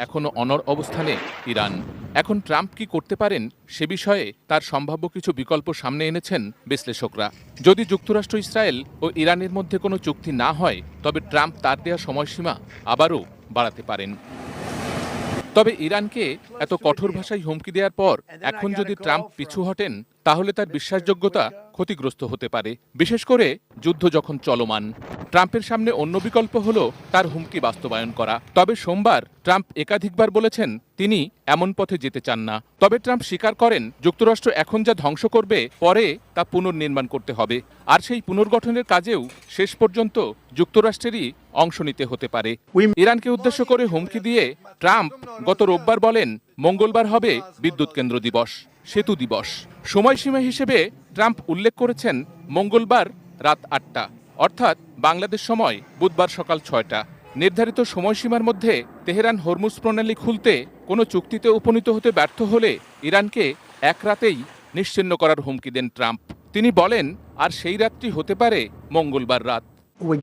এখনও অনড় অবস্থানে ইরান। এখন ট্রাম্প কি করতে পারেন সে বিষয়ে তার সম্ভাব্য কিছু বিকল্প সামনে এনেছেন বিশ্লেষকরা। যদি যুক্তরাষ্ট্র, ইসরায়েল ও ইরানের মধ্যে কোনো চুক্তি না হয়, তবে ট্রাম্প তার দেয়া সময়সীমা আবারও বাড়াতে পারেন। তবে ইরানকে এত কঠোর ভাষায় হুমকি দেওয়ার পর এখন যদি ট্রাম্প পিছু হটেন, তাহলে তার বিশ্বাসযোগ্যতা ক্ষতিগ্রস্ত হতে পারে, বিশেষ করে যুদ্ধ যখন চলমান। ট্রাম্পের সামনে অন্য বিকল্প হল তার হুমকি বাস্তবায়ন করা। তবে সোমবার ট্রাম্প একাধিকবার বলেছেন তিনি এমন পথে যেতে চান না। তবে ট্রাম্প স্বীকার করেন যুক্তরাষ্ট্র এখন যা ধ্বংস করবে পরে তা পুনর্নির্মাণ করতে হবে, আর সেই পুনর্গঠনের কাজেও শেষ পর্যন্ত যুক্তরাষ্ট্রেরই অংশ নিতে হতে পারে। ইরানকে উদ্দেশ্য করে হুমকি দিয়ে ট্রাম্প গত রোববার বলেন মঙ্গলবার হবে বিদ্যুৎ কেন্দ্র দিবস, সেতু দিবস। সময়সীমা হিসেবে ট্রাম্প উল্লেখ করেছেন মঙ্গলবার রাত ৮টা, অর্থাৎ বাংলাদেশ সময় বুধবার সকাল ৬টা। নির্ধারিত সময়সীমার মধ্যে তেহরান হরমুজ প্রণালী খুলতে কোনো চুক্তিতে উপনীত হতে ব্যর্থ হলে ইরানকে এক রাতেই নিশ্চিহ্ন করার হুমকি দেন ট্রাম্প। তিনি বলেন আর সেই রাতটি হতে পারে মঙ্গলবার রাত।